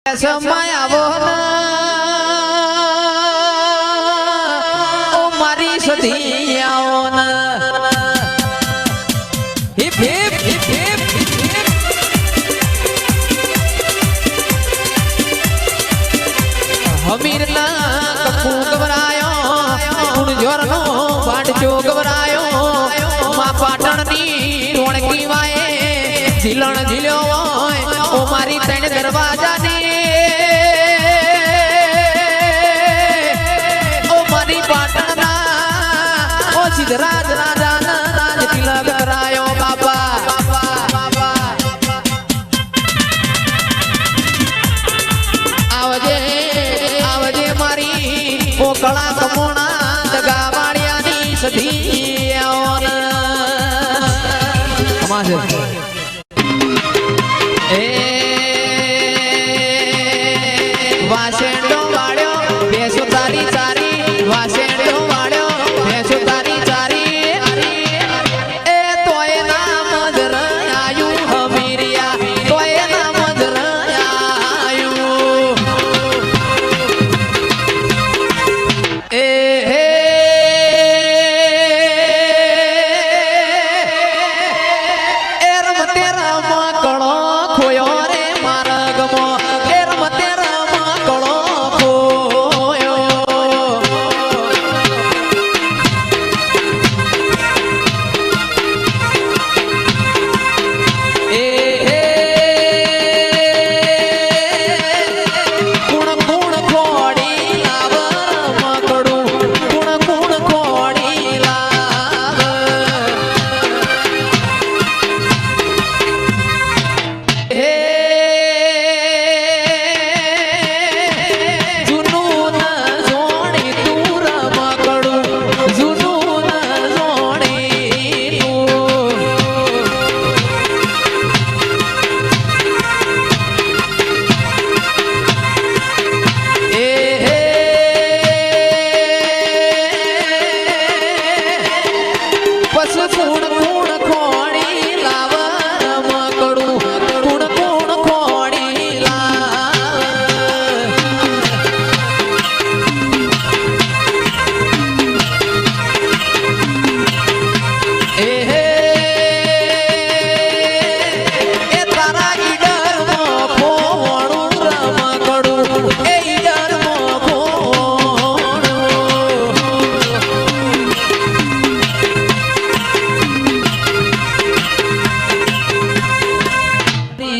समय आवो ना ओ मारी सधी आओ ना हिप हिप हिप हिप हिप हमीर ना कपू घबरायो उन जोरनो बाटचो घबरायो मा पाटण नी रोणकी वाए झीलण झील्यो ओ मारी तण दरवाजा नी राज राजा राज तिलक करायो बाबा आवजे आवजे मारी ओ कला कमोणा दगा वाड़िया नी सधी आओन समाजे ए वासेंडो वाड़ो बेसो तारी तारी वासेंडो वाड़ो बेसो तारी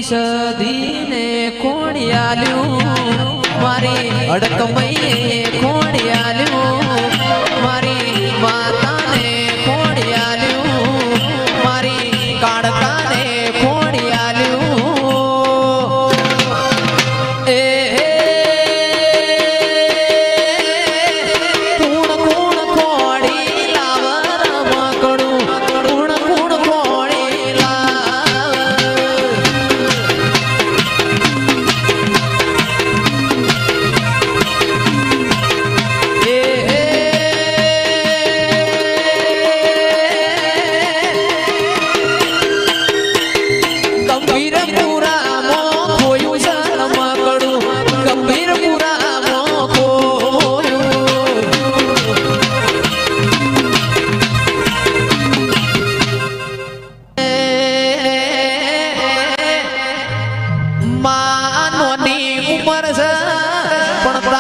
सधीने कोणियाल्यू मारी अडकमई कोणियाल्यू मारी माता ने कोणियाल्यू मारी काड़का ने कोणियाल्यू कूण कूण कोड़ी लावर मकड़ू कूण कूण कोड़ी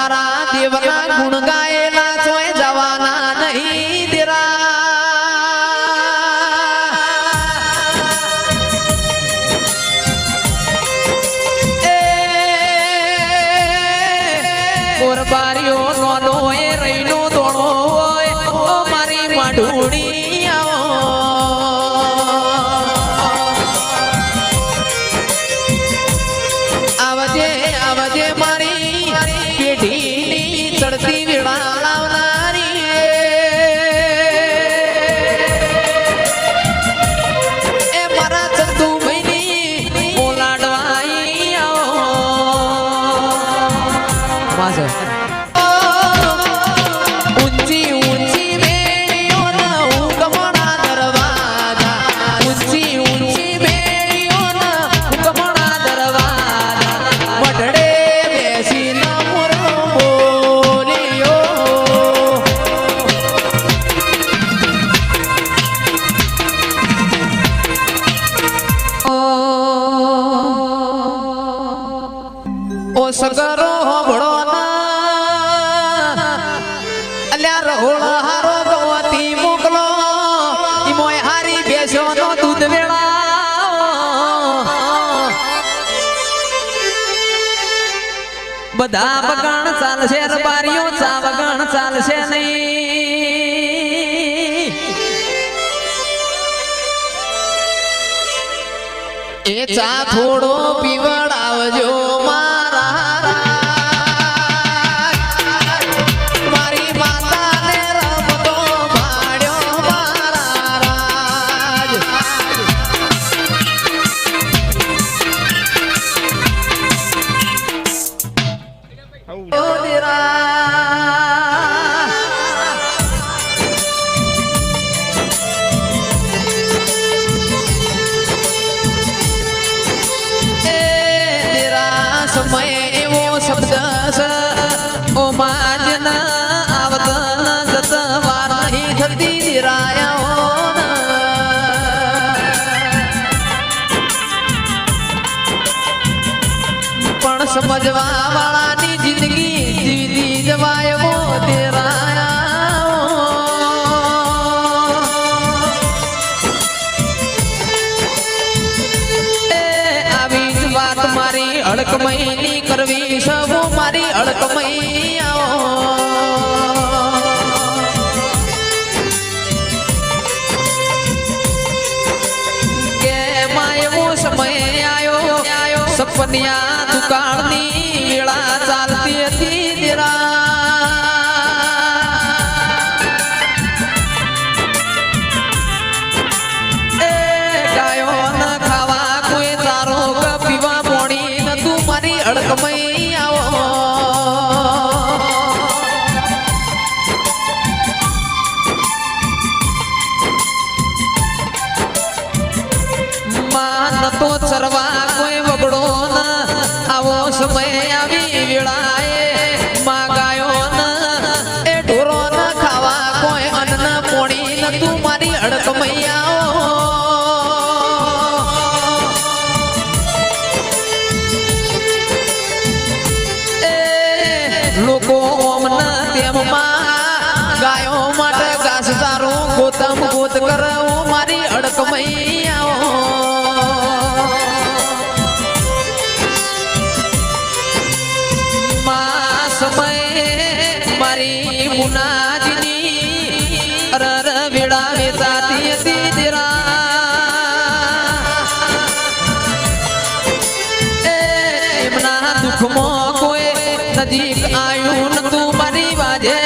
गुण गायला सोय जवाना नहीं तेरा बारियो नोनो ए रैनो दोणो ओ मारी माढूड़ी आओ आवजे आवजे मारी पेटी चढ़ती विड़ा लावनारी ए मारा चंदू महीनी ओलाडवाई आओ माजे ऊंची ऊंची बेड़ियों ना उगमना दरवाजा ऊंची ऊंची बेड़ियों ना उगमना दरवाजा मडड़े ઓ સગરો હોબળો ના અલ્યા રહોળ હારો ગવતી મોકલો ઈ મોય હારી બેસ્યો નો દૂધ વેળા બધા બગાણ ચાલશે બારીઓ ચા બગાણ ચાલશે નહીં એ ચા થોડો પીવડાવજો મારા મારી માતાને રમતો ભાડ્યો મારા રાજ ઓ દેરા સમય એવો શબ્દ ઓ માજન આવતન જત વાર નહીં થતી નિરાયા પણ સમજવા વાળાની જિંદગી જીવી જવાય ઓ મારી અડકમઈ ની કરવી સવો મારી અડકમઈ આવો કે માયવો સમય આયો સપનિયા દુકાળની વેળા ચાલતી હતી દેરા અડકમઈ આવો માન તો ચરવા કોઈ વગડો ન આવો સમય આવી વેળાએ માગાયો ન એ ઢોરો ન ખાવા કોઈ અન્ન પોણી ન તું મારી અડકમઈ આવો લોકો ઓમના તેમમાં ગાયો માટે ઘાસ ચારો ગોતમ ગોત કરવો મારી અડકમઈ આવો મા સમય મારી મુનાજીની અરર વેળા વેચાતી હતી દેરા એમના દુઃખમાં કોઈ નજીક આયું ન તું મારી વાજે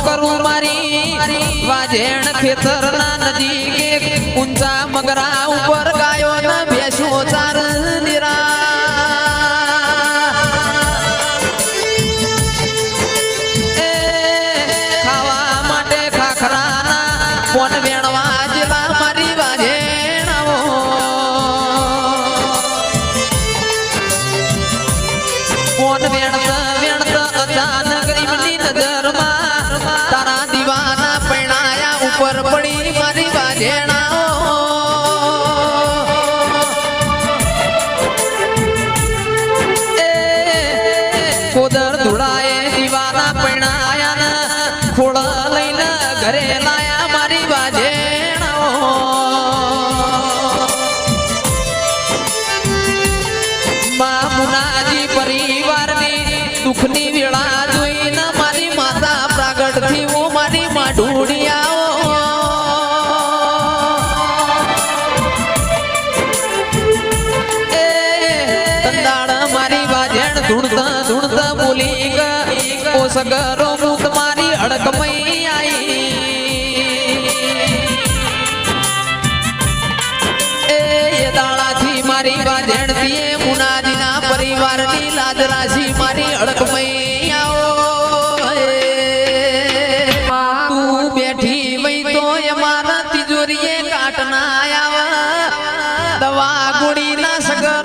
કરું મારી વાજેણ ખેતર ના નજીક ઊંચા મગરા ઉપર ગાયો ના બેસો ચાર નિરા ખાવા માટે ખાખરા ના કોણ વેણવા જેવા મારી વાજેણ આવો કોણ વેણતા અચાનક ગરીબની નજરમાં તારા દીવાના પૈણાયા ઉપર પડી મારી વાજેણાઓ કોદર ધુળાએ દીવાના પૈણાયા ખોળા લઈને ઘરે લાયા મારી વાજેણાઓ મા મુનાજી પરિવારની દુઃખની વેળા જોઈને મારી માતા પ્રાગટ થી હું મારી માઢુડી આવો તંદાળ મારી વાજેણ ધૂણતા ધૂણતા બોલી ઓ સગરો હું તમારી અડકમઈ આઈ એ દાળાથી મારી રાજી મારી અડકમઈ આવો તું બેઠી વઈ તો મારા તિજોરીએ કાટના આવા દવા ગુડી ના સગા